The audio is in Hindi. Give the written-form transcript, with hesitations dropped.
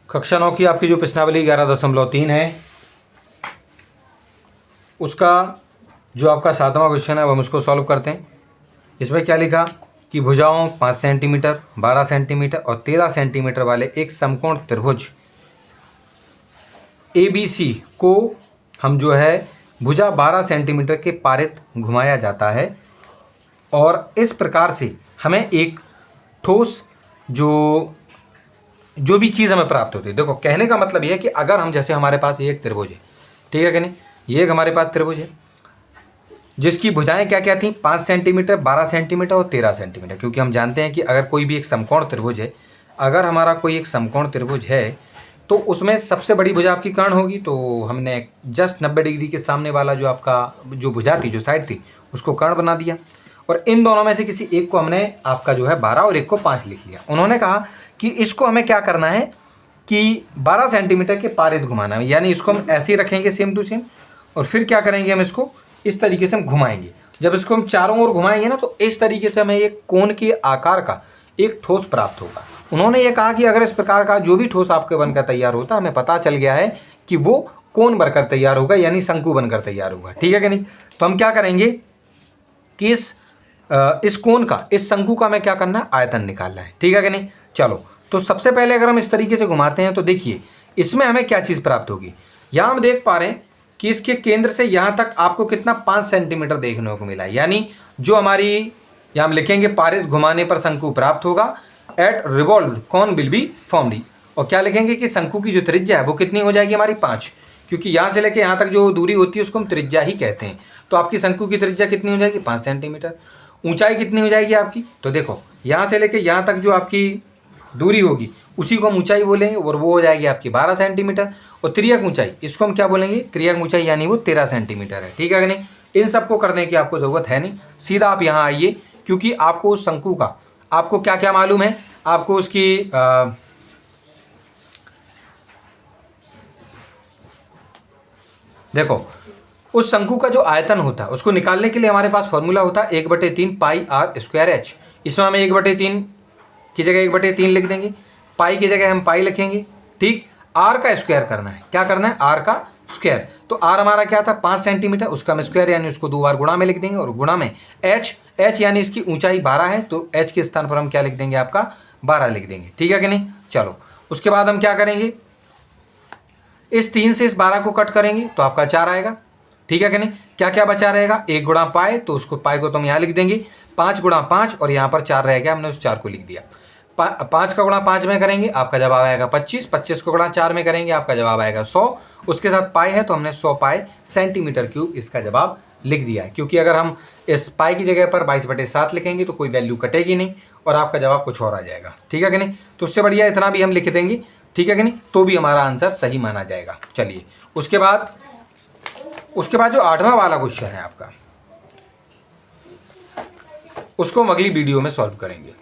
कक्षा 9 की आपकी जो प्रश्नावली 11.3 है उसका जो आपका 7वां क्वेश्चन है वो हम उसको सॉल्व करते हैं। इसमें क्या लिखा कि भुजाओं 5 सेंटीमीटर, 12 सेंटीमीटर और 13 सेंटीमीटर वाले एक समकोण त्रिभुज ABC को हम जो है भुजा 12 सेंटीमीटर के पारित घुमाया जाता है और इस प्रकार से हमें एक ठोस जो भी चीज़ हमें प्राप्त होती है। देखो कहने का मतलब ये है कि अगर हम जैसे हमारे पास ये एक त्रिभुज है, ठीक है कि नहीं, ये एक हमारे पास त्रिभुज है जिसकी भुजाएं क्या क्या थी 5 सेंटीमीटर, 12 सेंटीमीटर और 13 सेंटीमीटर। क्योंकि हम जानते हैं कि अगर कोई भी एक समकोण त्रिभुज है, अगर हमारा कोई एक समकोण त्रिभुज है तो उसमें सबसे बड़ी भुजा आपकी कर्ण होगी। तो हमने जस्ट 90 डिग्री के सामने वाला जो आपका जो भुजा थी, जो साइड थी, उसको कर्ण बना दिया और इन दोनों में से किसी एक को हमने आपका जो है 12 और एक को 5 लिख लिया। उन्होंने कहा कि इसको हमें क्या करना है कि 12 सेंटीमीटर के पारित घुमाना है, यानी इसको हम ऐसे ही रखेंगे सेम टू सेम और फिर क्या करेंगे, हम इसको इस तरीके से हम घुमाएंगे। जब इसको हम चारों ओर घुमाएंगे ना तो इस तरीके से हमें एक कोण के आकार का एक ठोस प्राप्त होगा। उन्होंने ये कहा कि अगर इस प्रकार का जो भी ठोस आपके बनकर तैयार होता है, हमें पता चल गया है कि वो कोण बनकर तैयार होगा, यानी शंकु बनकर तैयार होगा। ठीक है कि नहीं। तो हम क्या करेंगे कि इस कोण का, इस शंकु का हमें क्या करना है, आयतन निकालना है। ठीक है कि नहीं। चलो तो सबसे पहले अगर हम इस तरीके से घुमाते हैं तो देखिए इसमें हमें क्या चीज़ प्राप्त होगी। यहाँ हम देख पा रहे हैं कि इसके केंद्र से यहाँ तक आपको कितना 5 सेंटीमीटर देखने को मिला है, यानी जो हमारी यहाँ हम लिखेंगे पारित घुमाने पर शंकु प्राप्त होगा। At revolve cone will be formed. और क्या लिखेंगे कि शंकु की जो त्रिज्या है वो कितनी हो जाएगी हमारी 5, क्योंकि यहाँ से लेके यहाँ तक जो दूरी होती है उसको हम त्रिज्या ही कहते हैं। तो आपकी शंकु की त्रिज्या कितनी हो जाएगी 5 सेंटीमीटर। ऊंचाई कितनी हो जाएगी आपकी, तो देखो यहाँ से लेके यहाँ तक जो आपकी दूरी होगी उसी को हम ऊंचाई बोलेंगे और वो हो जाएगी आपकी 12 सेंटीमीटर। और त्रियक ऊंचाई, इसको हम क्या बोलेंगे, त्रियक ऊंचाई, यानी वो 13 सेंटीमीटर है। ठीक है कि नहीं। इन सबको करने की आपको ज़रूरत है नहीं, सीधा आप यहाँ आइए, क्योंकि आपको उस शंकु का आपको क्या क्या मालूम है, आपको उसकी देखो उस शंकु का जो आयतन होता है उसको निकालने के लिए हमारे पास फॉर्मूला होता है 1/3 पाई आर स्क्वायर एच। इसमें हमें 1/3 की जगह 1/3 लिख देंगे, पाई की जगह हम पाई लिखेंगे। ठीक, आर का स्क्वायर करना है, क्या करना है, आर का स्क्वायर। तो आर हमारा क्या था 5 सेंटीमीटर, उसका हम स्क्वायर यानी उसको 2 बार गुणा में लिख देंगे और गुणा में एच यानी इसकी ऊंचाई 12 है, तो एच के स्थान पर हम क्या लिख देंगे, आपका 12 लिख देंगे। ठीक है कि नहीं। चलो उसके बाद हम क्या करेंगे, इस 3 से इस 12 को कट करेंगे तो आपका 4 आएगा। ठीक है कि नहीं। क्या क्या बचा रहेगा, 1 गुणा पाई, तो उसको पाई को तो हम यहाँ लिख देंगे, 5 गुणा 5 और यहाँ पर 4 रह गया, हमने उस 4 को लिख दिया। 5 का गुणा 5 में करेंगे आपका जवाब आएगा 25, 25 को गुणा 4 में करेंगे आपका जवाब आएगा 100। उसके साथ पाई है तो हमने 100 पाई सेंटीमीटर क्यूब इसका जवाब लिख दिया है। क्योंकि अगर हम इस पाई की जगह पर 22/7 लिखेंगे तो कोई वैल्यू कटेगी नहीं और आपका जवाब कुछ और आ जाएगा। ठीक है कि नहीं। तो उससे बढ़िया इतना भी हम लिख देंगे, ठीक है कि नहीं, तो भी हमारा आंसर सही माना जाएगा। चलिए उसके बाद जो 8वां वाला क्वेश्चन है आपका, उसको हम अगली वीडियो में सॉल्व करेंगे।